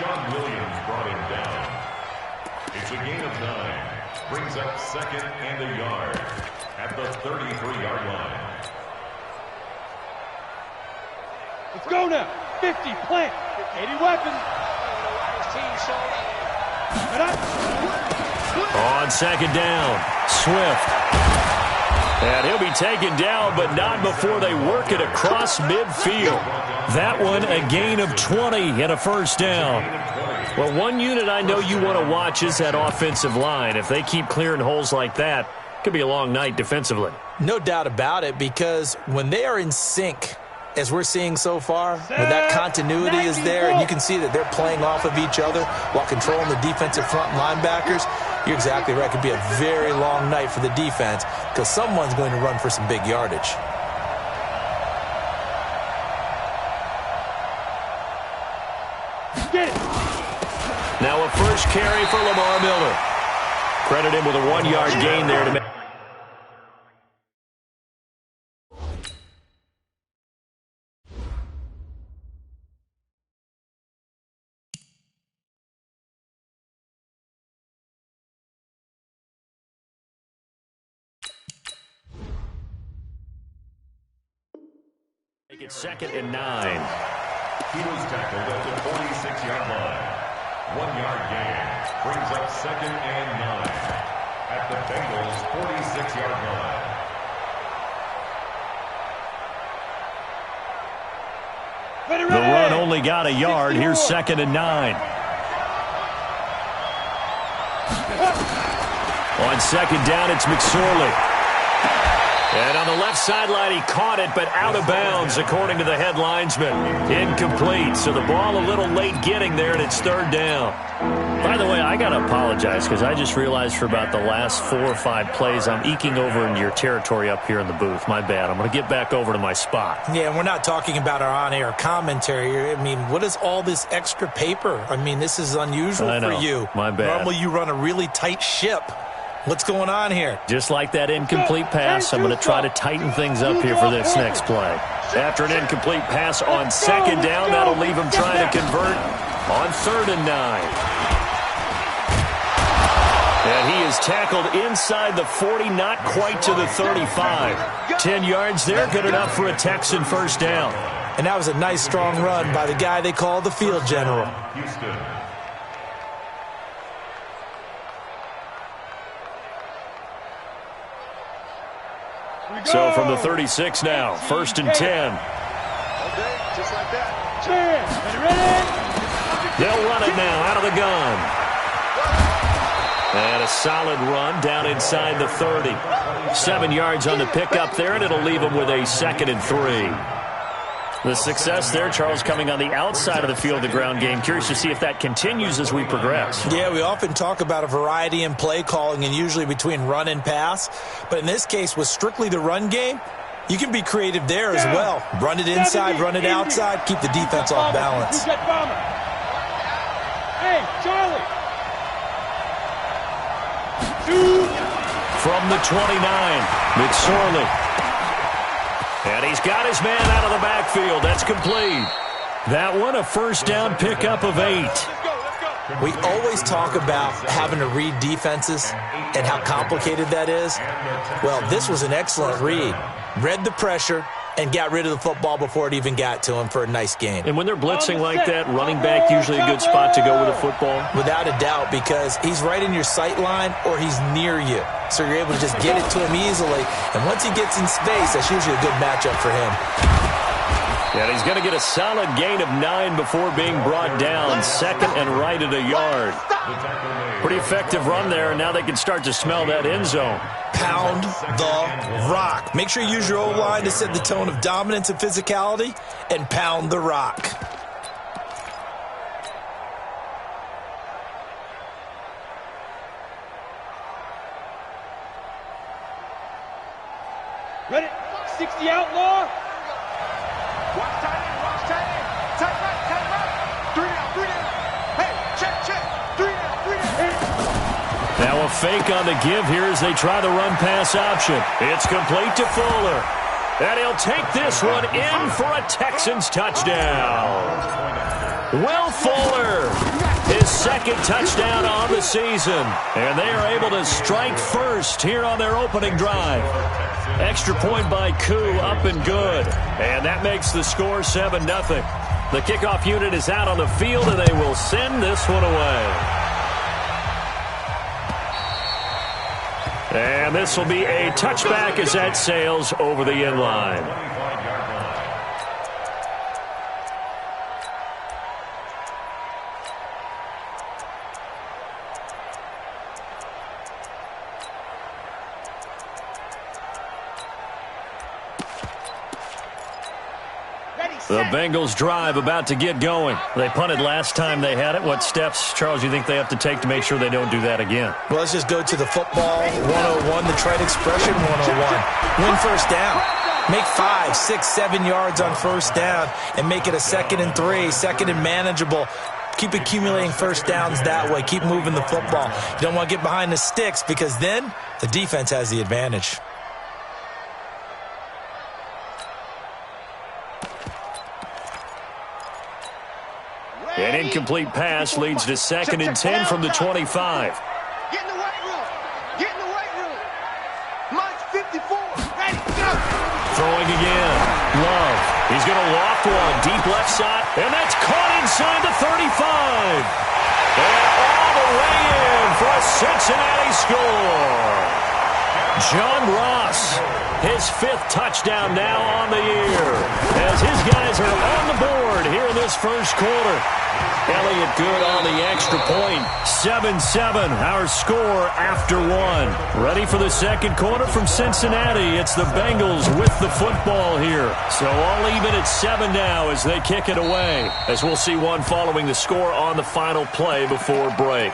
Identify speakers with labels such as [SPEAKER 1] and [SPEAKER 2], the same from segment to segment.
[SPEAKER 1] brought him down. It's a gain of 9. Brings up second and a yard at the 33-yard line.
[SPEAKER 2] Let's go now. 50, plant. 80 weapons.
[SPEAKER 3] On second down, Swift. And he'll be taken down, but not before they work it across midfield. That one, a gain of 20 and a first down. Well, one unit I know you want to watch is that offensive line. If they keep clearing holes like that, it could be a long night defensively.
[SPEAKER 4] No doubt about it, because when they are in sync, as we're seeing so far, when that continuity is there and you can see that they're playing off of each other while controlling the defensive front linebackers, you're exactly right. It could be a very long night for the defense because someone's going to run for some big yardage.
[SPEAKER 3] Now a first carry for Lamar Miller. Credit him with a 1-yard gain there to make. Make it second and 9.
[SPEAKER 1] He was tackled at the 46-yard line. 1-yard gain brings up second and 9 at the Bengals' 46-yard line.
[SPEAKER 3] The run only got a yard. Here's second and 9. On second down, it's McSorley. And on the left sideline, he caught it, but out of bounds, according to the head linesman. Incomplete. So the ball a little late getting there, and it's third down. By the way, I got to apologize because I just realized for about the last 4 or 5 plays, I'm eking over into your territory up here in the booth. My bad. I'm going to get back over to my spot.
[SPEAKER 4] Yeah, and we're not talking about our on-air commentary. I mean, what is all this extra paper? I mean, this is unusual for you.
[SPEAKER 3] My bad.
[SPEAKER 4] Normally you run a really tight ship. What's going on here?
[SPEAKER 3] Just like that incomplete pass, I'm going to try to tighten things up here for this next play. After an incomplete pass on second down, that'll leave him trying to convert on third and 9. And he is tackled inside the 40, not quite to the 35. 10 yards there, good enough for a Texan first down.
[SPEAKER 4] And that was a nice, strong run by the guy they call the field general.
[SPEAKER 1] Houston.
[SPEAKER 3] So from the 36 now, first and 10.
[SPEAKER 2] Okay, just like that.
[SPEAKER 3] They'll run it now out of the gun. And a solid run down inside the 30. 7 yards on the pickup there, and it'll leave them with a second and 3. The success there, Charles, coming on the outside of the field, the ground game. Curious to see if that continues as we progress.
[SPEAKER 4] Yeah, we often talk about a variety in play calling and usually between run and pass. But in this case, with strictly the run game, you can be creative there as well. Run it inside, run it outside, keep the defense off balance.
[SPEAKER 2] Hey, Charlie.
[SPEAKER 3] From the 29, McSorley. And he's got his man out of the backfield. That's complete. That one, a first down pickup of 8.
[SPEAKER 4] We always talk about having to read defenses and how complicated that is. Well, this was an excellent read. Read the pressure and got rid of the football before it even got to him for a nice gain.
[SPEAKER 3] And when they're blitzing like that, running back usually a good spot to go with a football?
[SPEAKER 4] Without a doubt, because he's right in your sight line or he's near you. So you're able to just get it to him easily. And once he gets in space, that's usually a good matchup for him.
[SPEAKER 3] Yeah, he's going to get a solid gain of 9 before being brought down. Second and right at a yard. Pretty effective run there, and now they can start to smell that end zone.
[SPEAKER 4] Pound the rock. Make sure you use your O-line to set the tone of dominance and physicality, and pound the rock.
[SPEAKER 2] Ready? 60 outlaw.
[SPEAKER 5] Watch tight end, watch tight end. Tight right. 3 down, 3 down. Hey, check. 3 down, 3 down.
[SPEAKER 3] Now a fake on the give here as they try the run-pass option. It's complete to Fuller. And he'll take this one in for a Texans touchdown. Will Fuller second touchdown on the season. And they are able to strike first here on their opening drive. Extra point by Koo, up and good. And that makes the score 7-0. The kickoff unit is out on the field, and they will send this one away. And this will be a touchback as that sails over the end line. The Bengals drive about to get going. They punted last time they had it. What steps, Charles, do you think they have to take to make sure they don't do that again?
[SPEAKER 4] Well, let's just go to the football 101, the trade expression 101. Win first down. Make 5, 6, 7 yards on first down and make it a 2nd and 3, 2nd and manageable. Keep accumulating first downs that way. Keep moving the football. You don't want to get behind the sticks because then the defense has the advantage.
[SPEAKER 3] An incomplete pass leads to 2nd and 10 from the 25.
[SPEAKER 5] Get in the weight room. Get in the weight room. Mine's 54. Ready, go.
[SPEAKER 3] Throwing again. Love. He's going to loft one. Deep left side. And that's caught inside the 35. And all the way in for a Cincinnati score. John Ross, his 5th touchdown now on the year, as his guys are on the board here in this first quarter. Elliott good on the extra point. 7-7, our score after 1. Ready for the second quarter from Cincinnati. It's the Bengals with the football here. So all even at 7 now as they kick it away, as we'll see one following the score on the final play before break.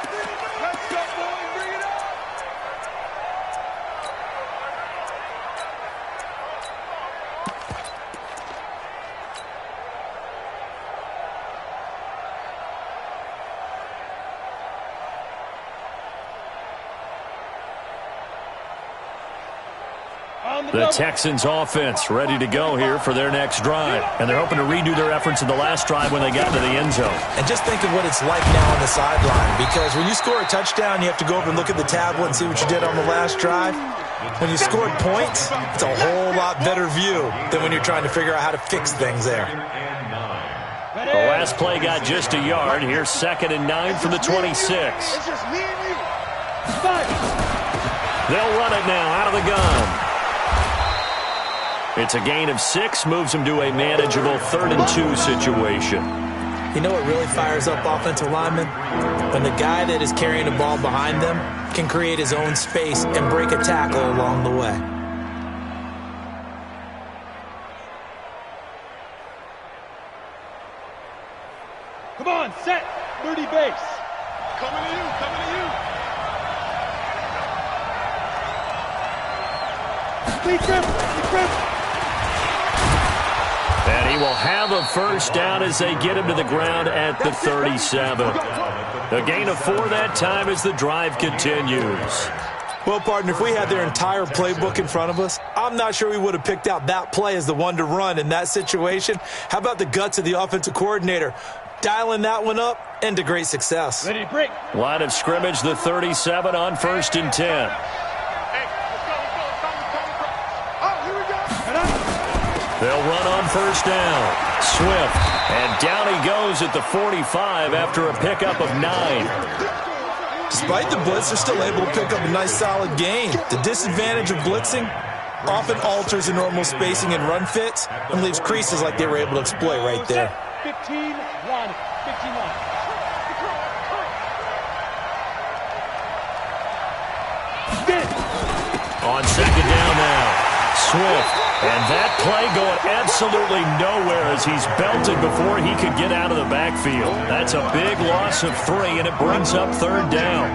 [SPEAKER 3] The Texans offense ready to go here for their next drive. And they're hoping to redo their efforts in the last drive when they got to the end zone.
[SPEAKER 4] And just think of what it's like now on the sideline. Because when you score a touchdown, you have to go over and look at the tablet and see what you did on the last drive. When you scored points, it's a whole lot better view than when you're trying to figure out how to fix things there.
[SPEAKER 3] The last play got just a yard. Here's 2nd and 9 from the 26.
[SPEAKER 5] It's just me and you.
[SPEAKER 3] They'll run it now out of the gun. It's a gain of 6, moves them to a manageable 3rd and 2 situation.
[SPEAKER 4] You know what really fires up offensive linemen? When the guy that is carrying the ball behind them can create his own space and break a tackle along the way.
[SPEAKER 2] Come on, set. 30 base.
[SPEAKER 5] Coming to you, coming to you.
[SPEAKER 2] Lead grip.
[SPEAKER 3] And he will have a first down as they get him to the ground at the 37. A gain of 4 that time as the drive continues.
[SPEAKER 4] Well, partner, if we had their entire playbook in front of us, I'm not sure we would have picked out that play as the one to run in that situation. How about the guts of the offensive coordinator? Dialing that one up into great success.
[SPEAKER 2] Ready to break.
[SPEAKER 3] Line of scrimmage, the 37 on 1st and 10. They'll run on first down. Swift. And down he goes at the 45 after a pickup of 9.
[SPEAKER 4] Despite the blitz, they're still able to pick up a nice solid gain. The disadvantage of blitzing often alters the normal spacing and run fits and leaves creases like they were able to exploit right there.
[SPEAKER 2] 15 line. 15 line.
[SPEAKER 3] On 2nd down now. Swift. And that play going absolutely nowhere as he's belted before he could get out of the backfield. That's a big loss of 3, and it brings up 3rd down.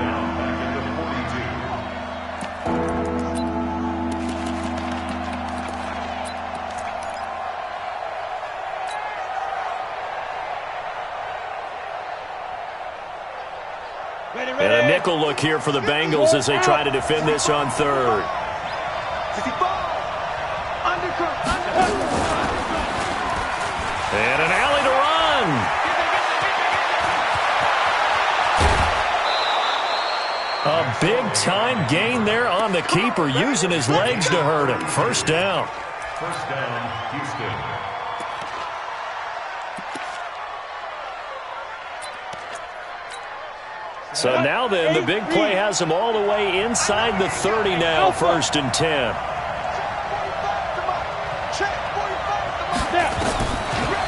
[SPEAKER 3] And a nickel look here for the Bengals as they try to defend this on 3rd. And an alley to run. A big-time gain there on the keeper, using his legs to hurt him. First down.
[SPEAKER 1] First down, Houston.
[SPEAKER 3] So now then, the big play has him all the way inside the 30 now, 1st and 10.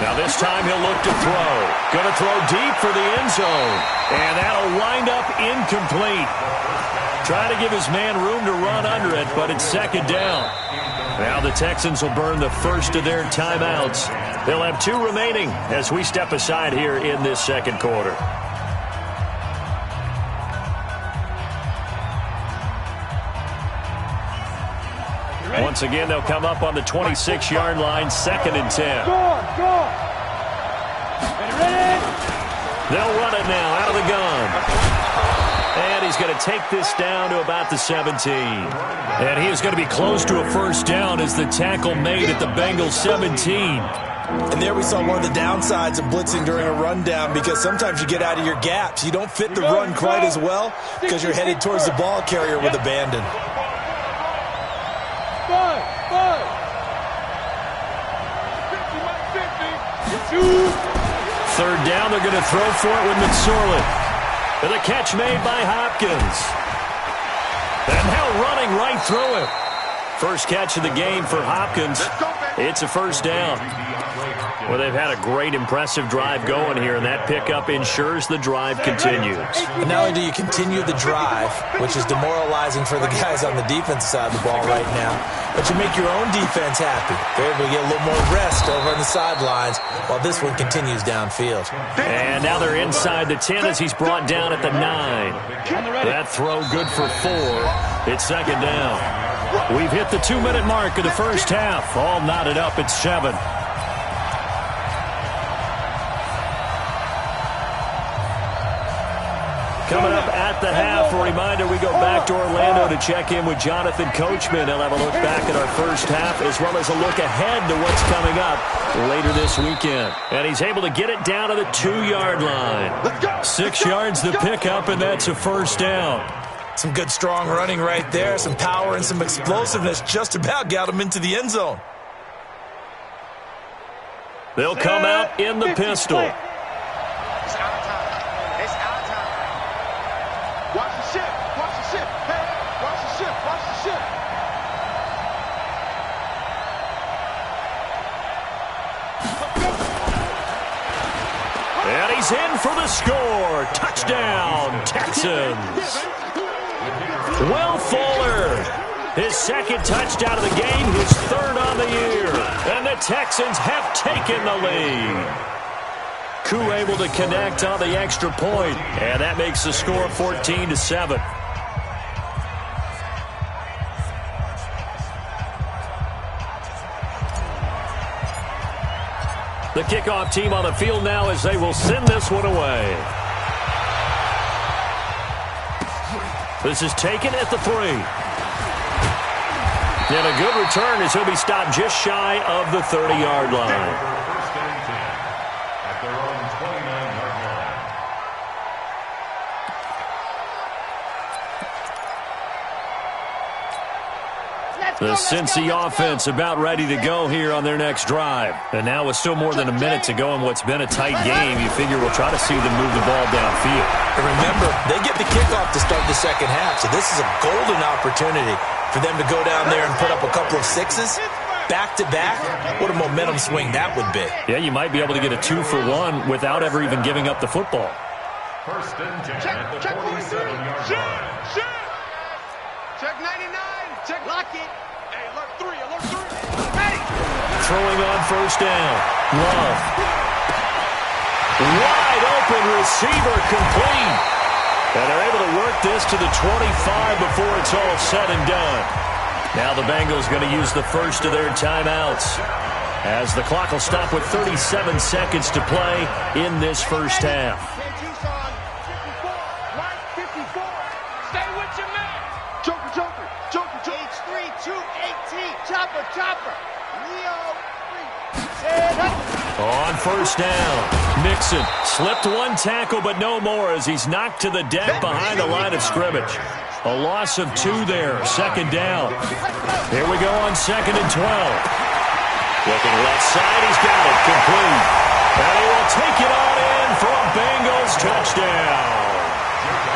[SPEAKER 3] Now this time he'll look to throw. Going to throw deep for the end zone. And that'll wind up incomplete. Trying to give his man room to run under it, but it's 2nd down. Now the Texans will burn the first of their timeouts. They'll have 2 remaining as we step aside here in this 2nd quarter. Once again, they'll come up on the 26-yard line, 2nd and 10.
[SPEAKER 2] Go! Ready?
[SPEAKER 3] They'll run it now out of the gun. And he's going to take this down to about the 17. And he is going to be close to a first down as the tackle made at the Bengals 17.
[SPEAKER 4] And there we saw one of the downsides of blitzing during a rundown, because sometimes you get out of your gaps. You don't fit the run quite as well because you're headed towards the ball carrier with abandon.
[SPEAKER 3] 3rd down, they're going to throw for it with McSorley. And the catch made by Hopkins. And now running right through it. First catch of the game for Hopkins. It's a first down. Well, they've had a great, impressive drive going here, and that pickup ensures the drive continues.
[SPEAKER 4] And not only do you continue the drive, which is demoralizing for the guys on the defensive side of the ball right now, but you make your own defense happy. They're able to get a little more rest over on the sidelines while this one continues downfield.
[SPEAKER 3] And now they're inside the 10 as he's brought down at the 9. That throw good for 4. It's 2nd down. We've hit the 2-minute mark of the first half. All knotted up at 7. Coming up at the half, a reminder, we go back to Orlando to check in with Jonathan Coachman. He'll have a look back at our first half as well as a look ahead to what's coming up later this weekend. And he's able to get it down to the 2-yard line. 6 yards the pickup, and that's a first down.
[SPEAKER 4] Some good, strong running right there. Some power and some explosiveness just about got him into the end zone.
[SPEAKER 3] They'll come out in the pistol.
[SPEAKER 5] It's our time. It's our time. Watch the ship. Watch the ship. Hey, watch the ship. Watch the ship.
[SPEAKER 3] And he's in for the score. Touchdown, Texans. Will Fuller, his 2nd touchdown of the game, his 3rd on the year. And the Texans have taken the lead. Koo able to connect on the extra point, and that makes the score 14-7. The kickoff team on the field now as they will send this one away. This is taken at the 3. And a good return as he'll be stopped just shy of the 30-yard line.
[SPEAKER 1] First and 10 at their own 29-yard line.
[SPEAKER 3] The Cincy offense about ready to go here on their next drive. And now with still more than a minute to go in what's been a tight game, you figure we'll try to see them move the ball downfield.
[SPEAKER 4] And remember, they get the kickoff to start the second half, so this is a golden opportunity for them to go down there and put up a couple of sixes back-to-back. What a momentum swing that would be.
[SPEAKER 3] Yeah, you might be able to get a 2-for-1 without ever even giving up the football.
[SPEAKER 1] First and 10 at the 47-yard line.
[SPEAKER 5] Check 99. Check lock it. Hey, alert 3. Alert 3. Hey!
[SPEAKER 3] Throwing on first down. Love. Wide open receiver complete. And they're able to work this to the 25 before it's all said and done. Now the Bengals going to use the first of their timeouts as the clock will stop with 37 seconds to play in this first half.
[SPEAKER 5] Stay with your man. Joker. H3, 218. Chopper. Leo, 3. Set up.
[SPEAKER 3] On first down, Mixon slipped one tackle, but no more as he's knocked to the deck behind the line of scrimmage. A loss of 2 there, second down. Here we go on 2nd and 12. Looking left side, he's got it, complete. And he will take it on in for a Bengals touchdown.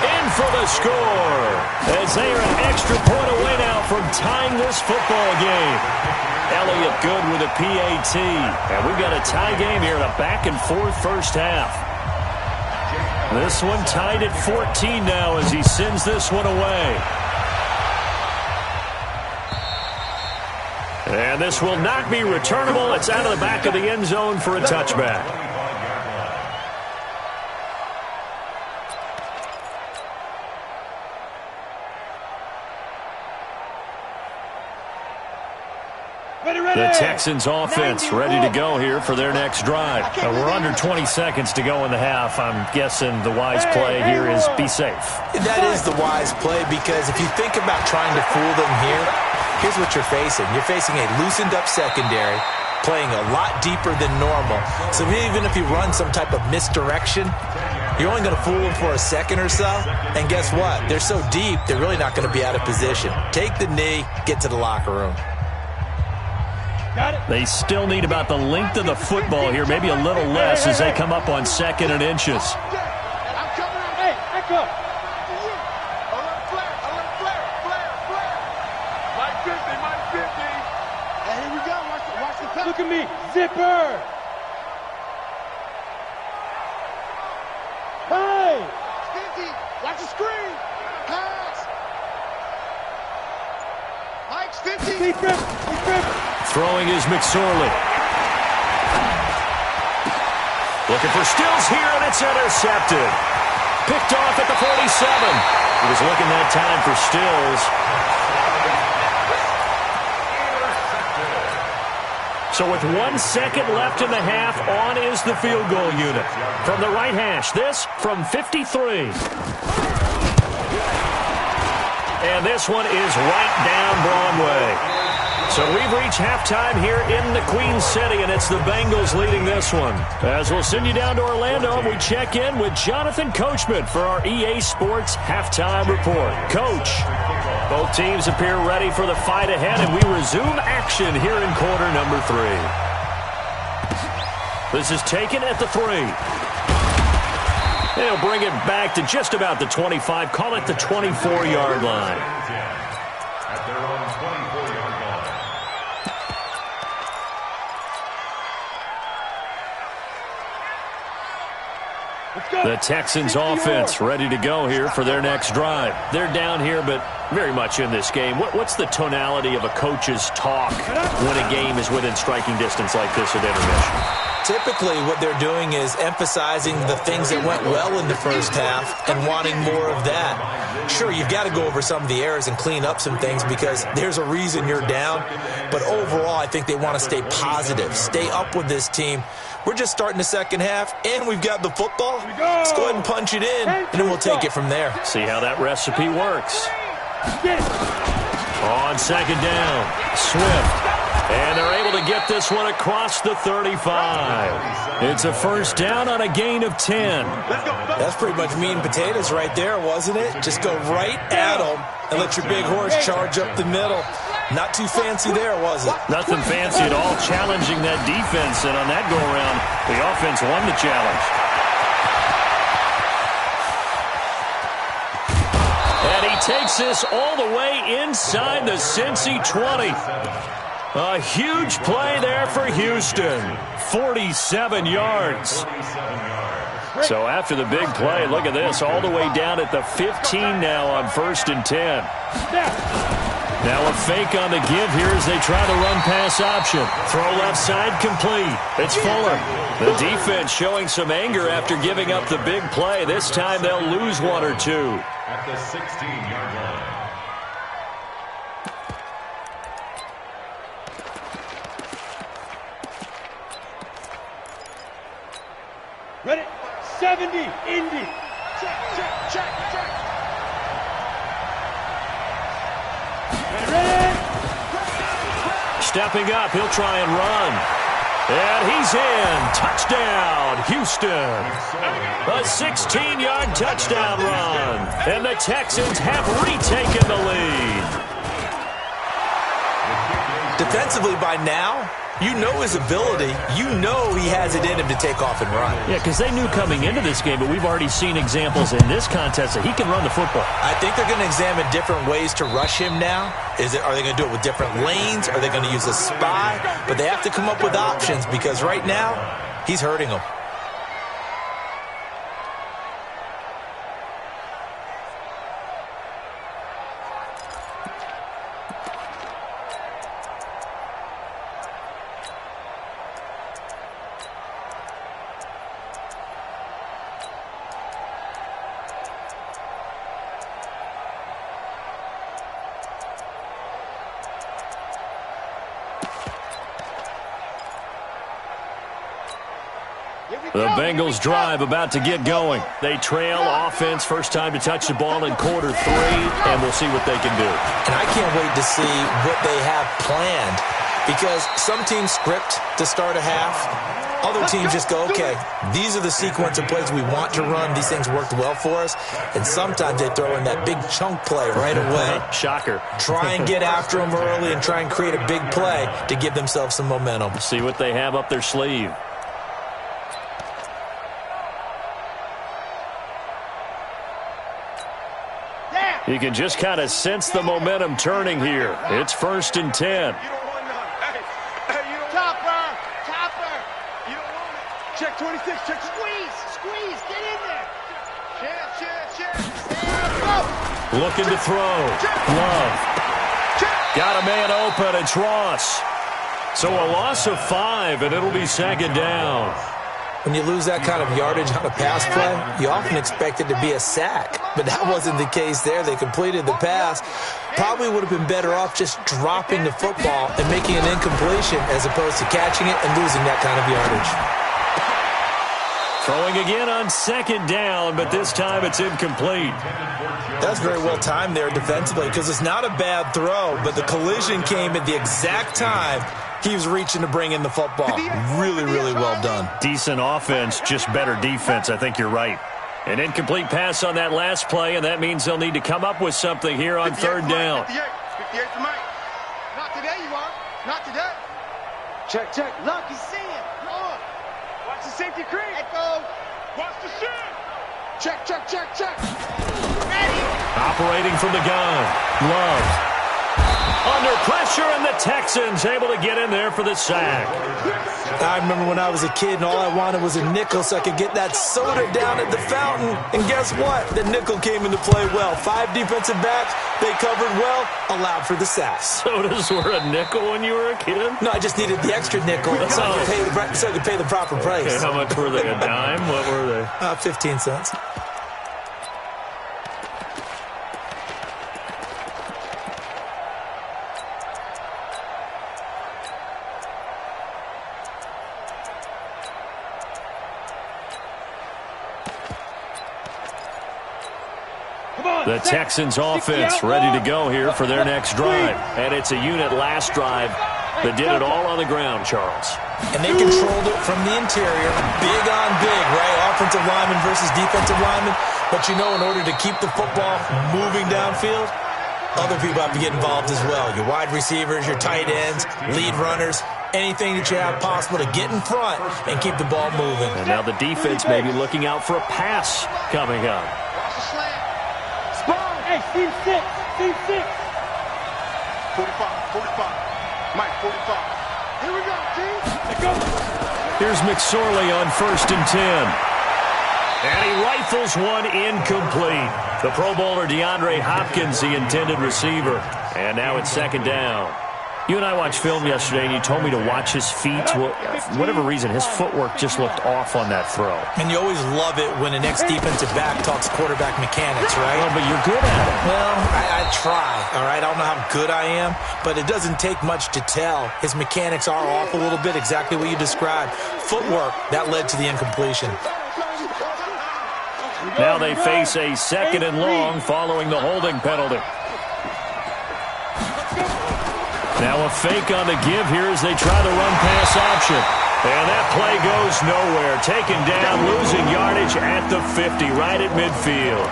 [SPEAKER 3] In for the score, as they are an extra point away now from tying this football game. Elliott good with a PAT. And we've got a tie game here in a back-and-forth first half. This one tied at 14 now as he sends this one away. And this will not be returnable. It's out of the back of the end zone for a touchback. The Texans offense ready to go here for their next drive. We're under 20 seconds to go in the half. I'm guessing the wise play here is be safe.
[SPEAKER 4] That is the wise play, because if you think about trying to fool them here, here's what you're facing. You're facing a loosened up secondary, playing a lot deeper than normal. So even if you run some type of misdirection, you're only going to fool them for a second or so. And guess what? They're so deep, they're really not going to be out of position. Take the knee, get to the locker room.
[SPEAKER 3] They still need about the length of the football here, maybe a little less as they come up on 2nd and inches.
[SPEAKER 5] I'm coming out. Hey, echo. Alert flare. Mike 50. Hey, here we go. Watch the time.
[SPEAKER 2] Look at me. Zipper. Hey.
[SPEAKER 5] Stinky. Watch the screen. Pass. Mike Stinky.
[SPEAKER 2] Deep grip.
[SPEAKER 3] Throwing is McSorley. Looking for Stills here, and it's intercepted. Picked off at the 47. He was looking that time for Stills. So with 1 second left in the half, on is the field goal unit. From the right hash, this from 53. And this one is right down Broadway. So we've reached halftime here in the Queen City, and it's the Bengals leading this one. As we'll send you down to Orlando, we check in with Jonathan Coachman for our EA Sports Halftime Report. Coach, both teams appear ready for the fight ahead, and we resume action here in quarter number 3. This is taken at the 3. They'll bring it back to just about the 25, call it the 24-yard line.
[SPEAKER 1] At their own 24-yard line.
[SPEAKER 3] The Texans offense ready to go here for their next drive. They're down here, but very much in this game. What's the tonality of a coach's talk when a game is within striking distance like this at intermission?
[SPEAKER 4] Typically, what they're doing is emphasizing the things that went well in the first half and wanting more of that. Sure, you've got to go over some of the errors and clean up some things because there's a reason you're down. But overall, I think they want to stay positive, stay up with this team. We're just starting the second half, and we've got the football. Let's go ahead and punch it in, and then we'll take it from there.
[SPEAKER 3] See how that recipe works. On 2nd down, Swift. And they're able to get this one across the 35. It's a first down on a gain of 10.
[SPEAKER 4] That's pretty much meat and potatoes right there, wasn't it? Just go right at them and let your big horse charge up the middle. Not too fancy there, was it?
[SPEAKER 3] Nothing fancy at all, challenging that defense. And on that go-around, the offense won the challenge. And he takes this all the way inside the Cincy 20. A huge play there for Houston. 47 yards. So after the big play, look at this, all the way down at the 15 now on 1st and 10. Now a fake on the give here as they try the run-pass option. Throw left side complete. It's Fuller. The defense showing some anger after giving up the big play. This time they'll lose 1 or 2.
[SPEAKER 1] At the 16-yard line.
[SPEAKER 2] Ready? 70, Indy.
[SPEAKER 5] Check.
[SPEAKER 2] Ready?
[SPEAKER 3] Stepping up, he'll try and run. And he's in. Touchdown, Houston. A 16-yard touchdown run. And the Texans have retaken the lead.
[SPEAKER 4] Defensively by now, you know his ability. You know he has it in him to take off and run.
[SPEAKER 3] Yeah, because they knew coming into this game, but we've already seen examples in this contest that he can run the football.
[SPEAKER 4] I think they're going to examine different ways to rush him now. Are they going to do it with different lanes? Are they going to use a spy? But they have to come up with options because right now, he's hurting them.
[SPEAKER 3] The Bengals drive about to get going. They trail offense, first time to touch the ball in quarter 3, and we'll see what they can do.
[SPEAKER 4] And I can't wait to see what they have planned because some teams script to start a half. Other teams just go, okay, these are the sequence of plays we want to run. These things worked well for us. And sometimes they throw in that big chunk play right away.
[SPEAKER 3] Shocker.
[SPEAKER 4] Try and get after them early and try and create a big play to give themselves some momentum.
[SPEAKER 3] See what they have up their sleeve. You can just kind of sense the momentum turning here. It's 1st and 10.
[SPEAKER 5] Topper. You don't want it. Check 26. Check. Squeeze. Get in there. Check.
[SPEAKER 3] Looking to throw. Love. Got a man open. It's Ross. So a loss of 5, and it'll be 2nd down.
[SPEAKER 4] When you lose that kind of yardage on a pass play, you often expect it to be a sack. But that wasn't the case there. They completed the pass. Probably would have been better off just dropping the football and making an incompletion as opposed to catching it and losing that kind of yardage.
[SPEAKER 3] Throwing again on 2nd down, but this time it's incomplete.
[SPEAKER 4] That's very well timed there defensively because it's not a bad throw, but the collision came at the exact time he was reaching to bring in the football. Really, really well done.
[SPEAKER 3] Decent offense, just better defense. I think you're right. An incomplete pass on that last play, and that means they'll need to come up with something here on 3rd down.
[SPEAKER 5] 58 for Mike. Not today, you are. Not today. Check. Look, he's seeing. Lord. Watch the safety creep. Echo. Watch the shit. Check. Ready.
[SPEAKER 3] Operating from the gun. Love. Under pressure, and the Texans able to get in there for the sack.
[SPEAKER 4] I remember when I was a kid and all I wanted was a nickel so I could get that soda down at the fountain. And guess what? The nickel came into play well. 5 defensive backs, they covered well, allowed for the sack.
[SPEAKER 3] Sodas were a nickel when you were a kid?
[SPEAKER 4] No, I just needed the extra nickel so I could pay the proper price.
[SPEAKER 3] Okay, how much were they? A dime? What were they?
[SPEAKER 4] 15 cents.
[SPEAKER 3] The Texans offense ready to go here for their next drive. And it's a unit last drive that did it all on the ground, Charles.
[SPEAKER 4] And they controlled it from the interior. Big on big, right? Offensive lineman versus defensive lineman. But you know, in order to keep the football moving downfield, other people have to get involved as well. Your wide receivers, your tight ends, lead runners, anything that you have possible to get in front and keep the ball moving.
[SPEAKER 3] And now the defense may be looking out for a pass coming up.
[SPEAKER 2] Hey, team 6. 45.
[SPEAKER 5] Mike, 45. Here we go, team.
[SPEAKER 2] Let's go.
[SPEAKER 3] Here's McSorley on 1st and 10. And he rifles one incomplete. The Pro Bowler DeAndre Hopkins, the intended receiver. And now it's 2nd down. You and I watched film yesterday, and you told me to watch his feet. Well, for whatever reason, his footwork just looked off on that throw.
[SPEAKER 4] And you always love it when an ex-defensive back talks quarterback mechanics, right?
[SPEAKER 3] Well, but you're good at it.
[SPEAKER 4] Well, I try, all right? I don't know how good I am, but it doesn't take much to tell. His mechanics are off a little bit, exactly what you described. Footwork, that led to the incompletion.
[SPEAKER 3] Now they face a 2nd and long following the holding penalty. Now a fake on the give here as they try the run-pass option. And that play goes nowhere. Taken down, losing yardage at the 50, right at midfield.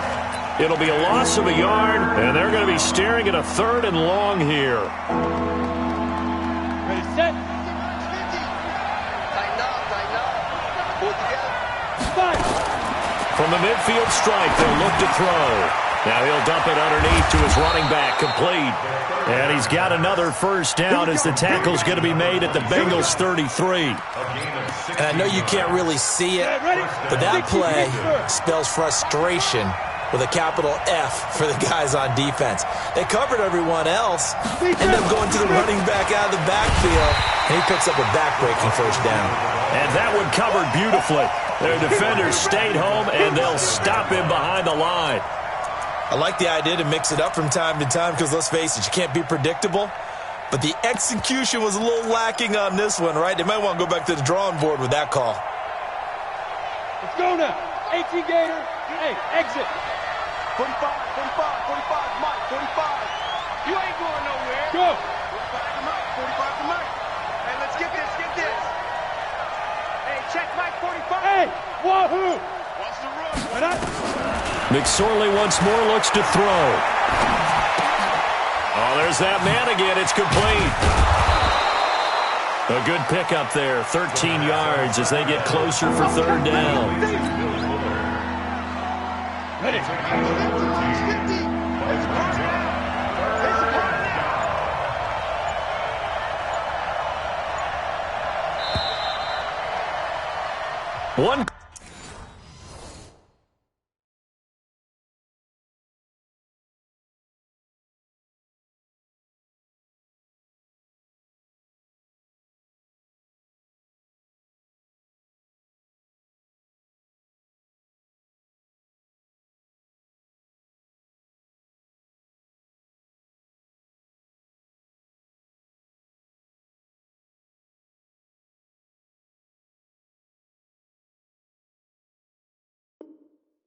[SPEAKER 3] It'll be a loss of a yard, and they're going to be staring at a 3rd and long here.
[SPEAKER 2] Ready, set.
[SPEAKER 5] Tighten up. Pull it together.
[SPEAKER 2] Fire.
[SPEAKER 3] From the midfield stripe, they'll look to throw. Now he'll dump it underneath to his running back, complete. And he's got another first down as the tackle's going to be made at the Bengals 33.
[SPEAKER 4] And I know you can't really see it, but that play spells frustration with a capital F for the guys on defense. They covered everyone else, end up going to the running back out of the backfield, and he picks up a back-breaking first down.
[SPEAKER 3] And that one covered beautifully. Their defenders stayed home, and they'll stop him behind the line.
[SPEAKER 4] I like the idea to mix it up from time to time because, let's face it, you can't be predictable. But the execution was a little lacking on this one, right? They might want to go back to the drawing board with that call.
[SPEAKER 2] Let's go now. 18 Gator. Hey, exit.
[SPEAKER 5] 45, Mike, 45. You ain't going nowhere.
[SPEAKER 2] Go.
[SPEAKER 5] 45 to Mike. Hey, let's get this. Hey, check Mike, 45.
[SPEAKER 2] Hey, wahoo.
[SPEAKER 5] Watch the run.
[SPEAKER 2] Why not?
[SPEAKER 3] McSorley once more looks to throw. Oh, there's that man again. It's complete. A good pickup there. 13 yards as they get closer for 3rd down.
[SPEAKER 2] Ready.
[SPEAKER 3] One.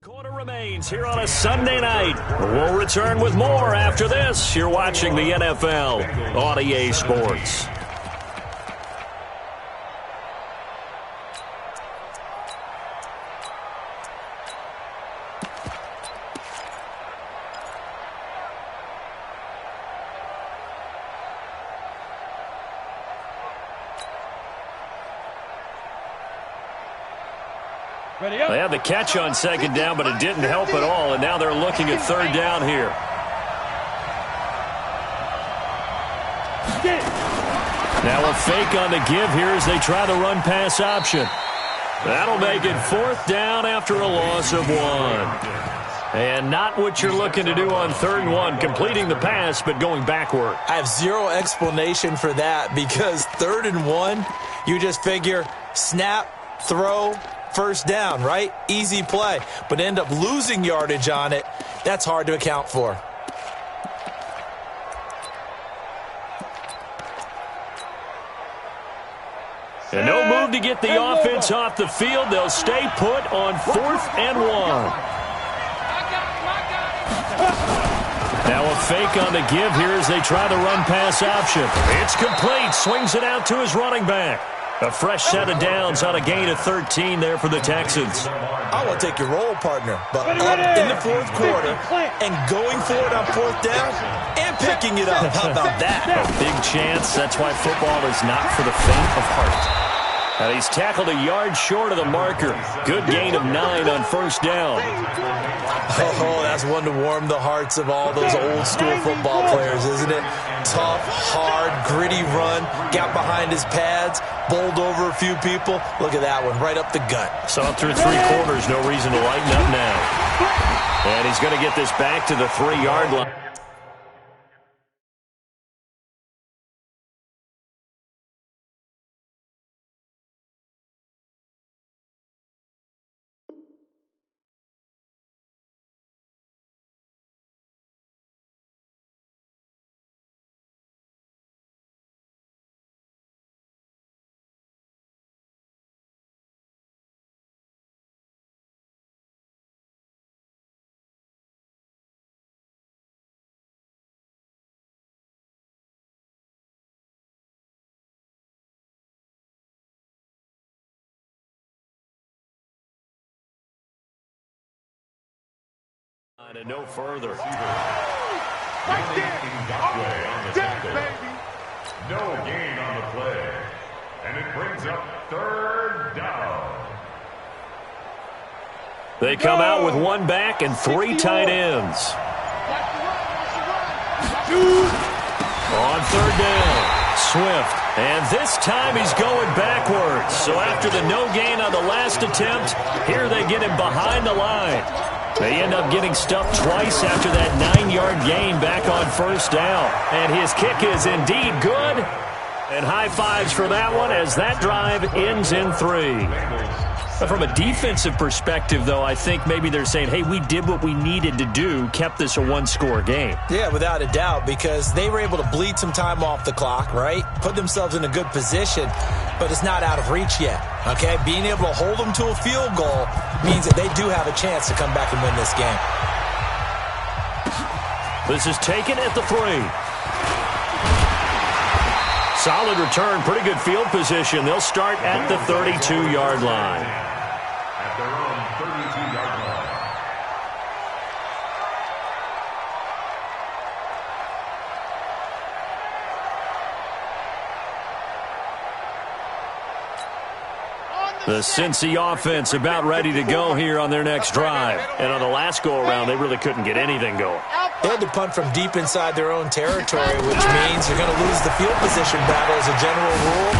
[SPEAKER 3] Quarter remains here on a Sunday night. We'll return with more after this. You're watching the NFL on EA Sports.
[SPEAKER 2] Ready up.
[SPEAKER 3] They had the catch on 2nd down, but it didn't help at all, and now they're looking at 3rd down here. Now a fake on the give here as they try the run-pass option. That'll make it 4th down after a loss of 1. And not what you're looking to do on 3rd and 1, completing the pass but going backward.
[SPEAKER 4] I have zero explanation for that because 3rd and 1, you just figure snap, throw, 1st down, right? Easy play. But end up losing yardage on it. That's hard to account for.
[SPEAKER 3] And no move to get the offense off the field. They'll stay put on 4th and 1. Now a fake on the give here as they try the run-pass option. It's complete. Swings it out to his running back. A fresh set of downs on a gain of 13 there for the Texans.
[SPEAKER 4] I want to take your role, partner, but up in the 4th quarter and going for it on 4th down and picking it up. How about that?
[SPEAKER 3] A big chance. That's why football is not for the faint of heart. And he's tackled a yard short of the marker. Good gain of 9 on 1st down.
[SPEAKER 4] Oh, that's one to warm the hearts of all those old-school football players, isn't it? Tough, hard, gritty run, got behind his pads, bowled over a few people. Look at that one, right up the gut.
[SPEAKER 3] Saw it through 3 quarters, no reason to lighten up now. And he's going to get this back to the 3-yard line. And no further.
[SPEAKER 1] Right there. On the tackle. Baby. No gain on the play. And it brings up third down.
[SPEAKER 3] They come out with one back and three tight ends. On third down, Swift. And this time he's going backwards. So after the no gain on the last attempt, here they get him behind the line. They end up getting stuffed twice after that 9-yard gain back on first down. And his kick is indeed good. And high fives for that one as that drive ends in 3. From a defensive perspective, though, I think maybe they're saying, hey, we did what we needed to do, kept this a one-score game.
[SPEAKER 4] Yeah, without a doubt, because they were able to bleed some time off the clock, right? Put themselves in a good position, but it's not out of reach yet, okay? Being able to hold them to a field goal means that they do have a chance to come back and win this game.
[SPEAKER 3] This is taken at the 3. Solid return, pretty good field position. They'll start at the 32-yard line.
[SPEAKER 1] At their own 32-yard line.
[SPEAKER 3] The Cincy offense about ready to go here on their next drive. And on the last go-around, they really couldn't get anything going.
[SPEAKER 4] They had to punt from deep inside their own territory, which means you're going to lose the field position battle as a general rule.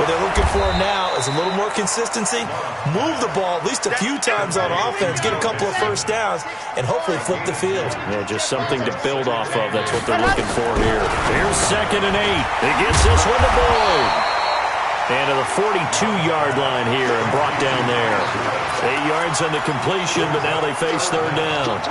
[SPEAKER 4] What they're looking for now is a little more consistency, move the ball at least a few times on offense, get a couple of first downs, and hopefully flip the field.
[SPEAKER 3] Yeah, just something to build off of. That's what they're looking for here. Here's 2nd and 8. He gets this one to Boyd. And to the 42-yard line here and brought down there. 8 yards on the completion, but now they face third down.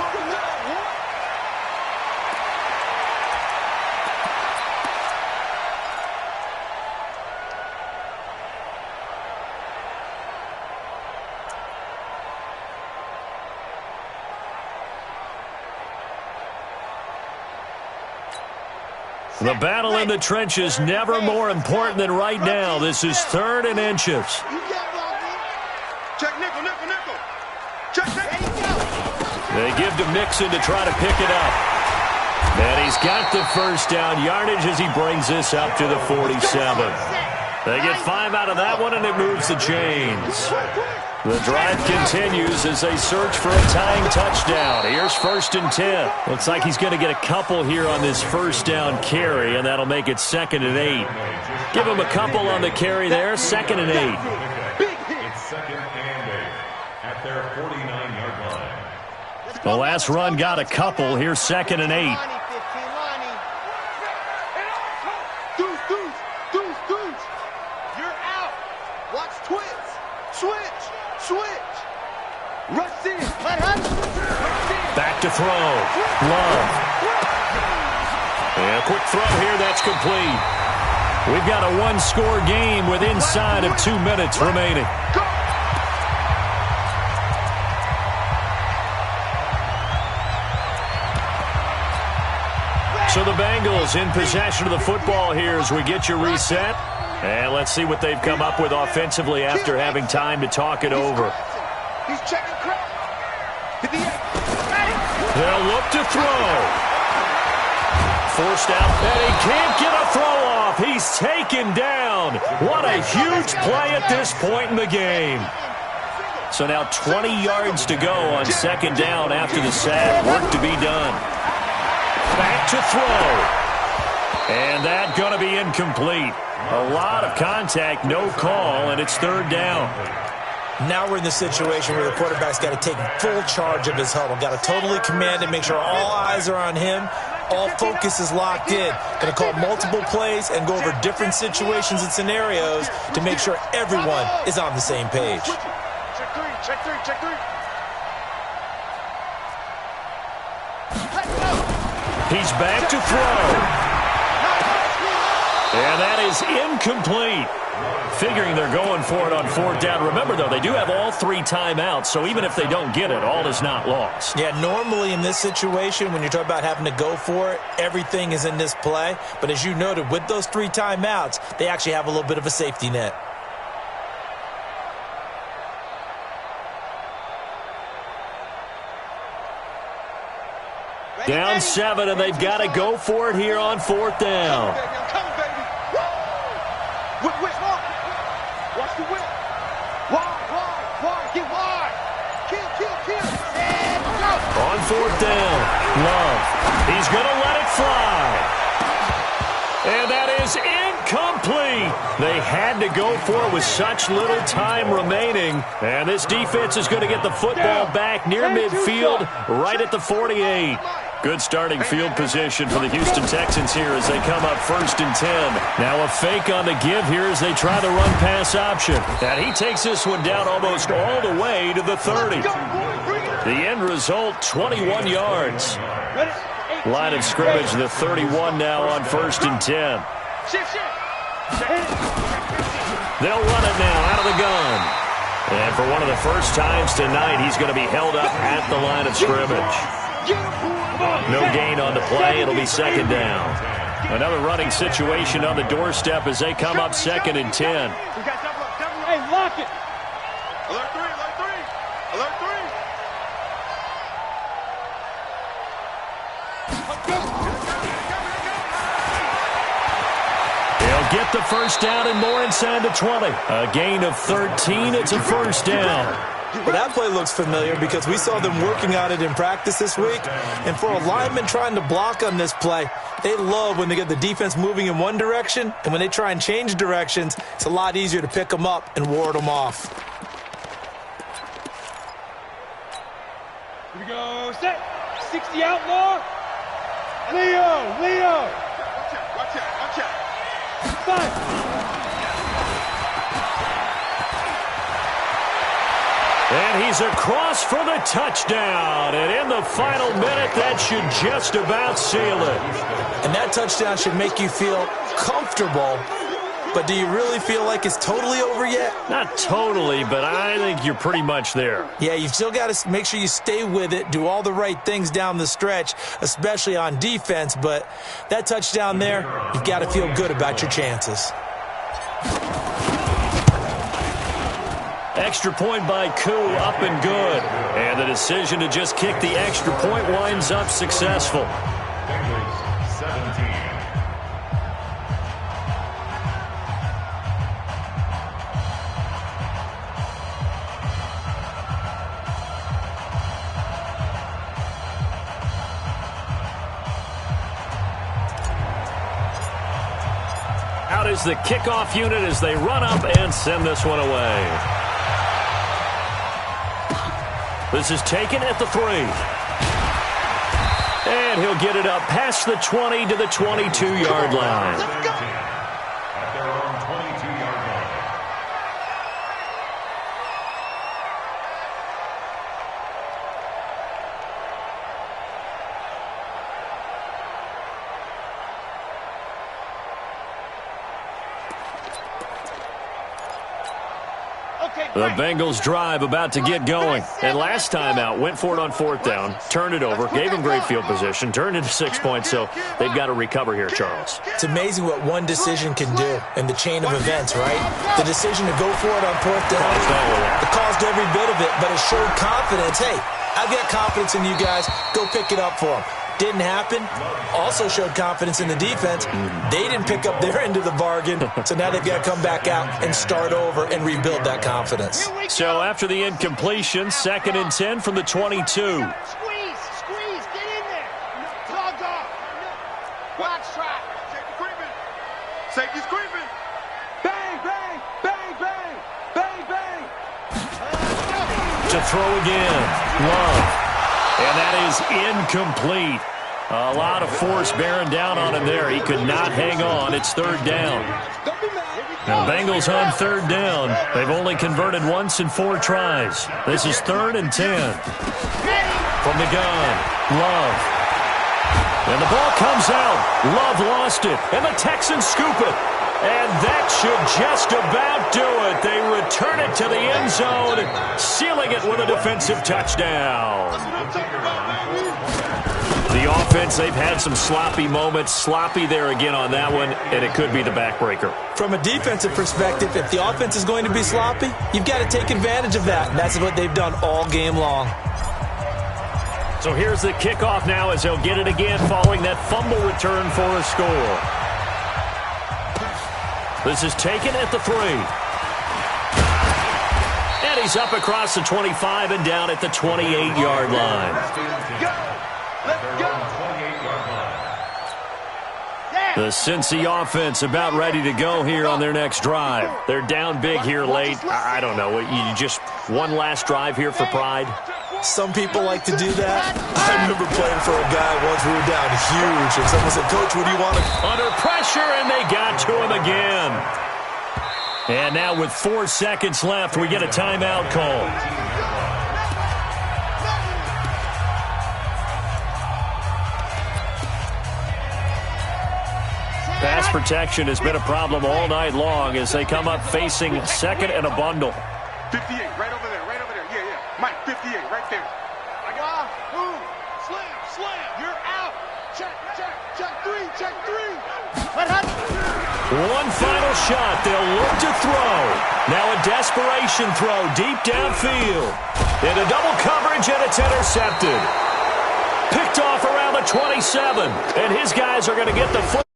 [SPEAKER 3] The battle in the trenches never more important than right now. This is 3rd and inches.
[SPEAKER 5] Check nickel, nickel, nickel. Check nickel.
[SPEAKER 3] They give to Mixon to try to pick it up. And he's got the first down yardage as he brings this up to the 47. They get 5 out of that one, and it moves the chains. The drive continues as they search for a tying touchdown. Here's 1st and 10. Looks like he's going to get a couple here on this first down carry, and that'll make it 2nd and 8. Give him a couple on the carry there, 2nd and 8.
[SPEAKER 1] It's 2nd and 8 at their 49-yard line.
[SPEAKER 3] The last run got a couple. Here's 2nd and 8.
[SPEAKER 5] You're out. Watch twins. Switch. Rush in.
[SPEAKER 3] Back to throw. Love. And a quick throw here. That's complete. We've got a one-score game with inside of 2 minutes remaining. So the Bengals in possession of the football here as we get you reset. And let's see what they've come up with offensively after having time to talk it over.
[SPEAKER 5] He's checking crap.
[SPEAKER 3] They'll look to throw. Forced out, and he can't get a throw off. He's taken down. What a huge play at this point in the game. So now 20 yards to go on 2nd down after the sack. Work to be done. Back to throw. And that's going to be incomplete. A lot of contact, no call, and it's 3rd down.
[SPEAKER 4] Now we're in the situation where the quarterback's got to take full charge of his huddle. Got to totally command it, make sure all eyes are on him. All focus is locked in. Going to call multiple plays and go over different situations and scenarios to make sure everyone is on the same page.
[SPEAKER 5] Check three.
[SPEAKER 3] He's back to throw. And that is incomplete. Figuring they're going for it on 4th down. Remember, though, they do have all 3 timeouts, so even if they don't get it, all is not lost.
[SPEAKER 4] Yeah, normally in this situation, when you're talking about having to go for it, everything is in this play. But as you noted, with those 3 timeouts, they actually have a little bit of a safety net.
[SPEAKER 3] Down 7, and they've got to go for it here on 4th down.
[SPEAKER 5] I'm coming, baby. Whip, whip, watch the whip. Wide, get wide. Kill. And go.
[SPEAKER 3] On 4th down, Love. He's going to let it fly. And that is incomplete. They had to go for it with such little time remaining. And this defense is going to get the football back near midfield, right at the 48. Good starting field position for the Houston Texans here as they come up 1st and 10. Now a fake on the give here as they try the run-pass option. And he takes this one down almost all the way to the 30. The end result, 21 yards. Line of scrimmage, the 31 now on 1st and 10. They'll run it now out of the gun. And for one of the first times tonight, he's going to be held up at the line of scrimmage. No gain on the play. It'll be 2nd down. Another running situation on the doorstep as they come up 2nd and 10.
[SPEAKER 2] Hey, lock it.
[SPEAKER 5] Alert 3.
[SPEAKER 3] He'll get the first down and more inside the 20. A gain of 13. It's a 1st down.
[SPEAKER 4] Well, that play looks familiar because we saw them working on it in practice this week. And for a lineman trying to block on this play, they love when they get the defense moving in one direction. And when they try and change directions, it's a lot easier to pick them up and ward them off.
[SPEAKER 2] Here we go. Set. 60 outlaw. Leo.
[SPEAKER 5] Watch out.
[SPEAKER 2] 5.
[SPEAKER 3] And he's across for the touchdown. And in the final minute, that should just about seal it.
[SPEAKER 4] And that touchdown should make you feel comfortable. But do you really feel like it's totally over yet?
[SPEAKER 3] Not totally, but I think you're pretty much there.
[SPEAKER 4] Yeah, you've still got to make sure you stay with it, do all the right things down the stretch, especially on defense. But that touchdown there, you've got to feel good about your chances.
[SPEAKER 3] Extra point by Koo, up and good. And the decision to just kick the extra point winds up successful.
[SPEAKER 1] Bengals 17.
[SPEAKER 3] Out is the kickoff unit as they run up and send this one away. This is taken at the 3. And he'll get it up past the 20 to the 22-yard line.
[SPEAKER 1] At their own 22-yard line.
[SPEAKER 3] The Bengals drive about to get going. And last time out, went for it on 4th down, turned it over, gave them great field position, turned into 6 points, so they've got to recover here, Charles.
[SPEAKER 4] It's amazing what one decision can do in the chain of events, right? The decision to go for it on 4th down, it caused every bit of it, but it showed confidence. Hey, I've got confidence in you guys. Go pick it up for them. Didn't happen. Also showed confidence in the defense. They didn't pick up their end of the bargain, so now they've got to come back out and start over and rebuild that confidence.
[SPEAKER 3] So after the incompletion, 2nd and 10 from the 22.
[SPEAKER 5] Squeeze, get in there. Clogged off. Watch track. Safety's creeping.
[SPEAKER 2] Bang.
[SPEAKER 3] To throw again. Love. And that is incomplete. A lot of force bearing down on him there. He could not hang on. It's 3rd down. Now, Bengals on 3rd down. They've only converted once in 4 tries. This is 3rd and 10. From the gun, Love. And the ball comes out. Love lost it. And the Texans scoop it. And that should just about do it. They return it to the end zone, sealing it with a defensive touchdown. The offense, they've had some sloppy moments. Sloppy there again on that one, and it could be the backbreaker.
[SPEAKER 4] From a defensive perspective, if the offense is going to be sloppy, you've got to take advantage of that. And that's what they've done all game long.
[SPEAKER 3] So here's the kickoff now as they'll get it again following that fumble return for a score. This is taken at the 3. And he's up across the 25 and down at the 28-yard line.
[SPEAKER 5] Let's go.
[SPEAKER 3] The Cincy offense about ready to go here on their next drive. They're down big here late. I don't know. You just one last drive here for pride?
[SPEAKER 4] Some people like to do that. I remember playing for a guy once we were down huge, and someone said, Coach, what do you want to...
[SPEAKER 3] Under pressure, and they got to him again. And now with 4 seconds left, we get a timeout call. Pass protection has been a problem all night long as they come up facing second and a bundle.
[SPEAKER 5] 58, right over there, right over there. Yeah, yeah. Mike, 58, right there. Move, slam, you're out. Check 3.
[SPEAKER 3] One final shot. They'll look to throw. Now a desperation throw deep downfield. Into double coverage, and it's intercepted. Picked off around the 27, and his guys are going to get the foot.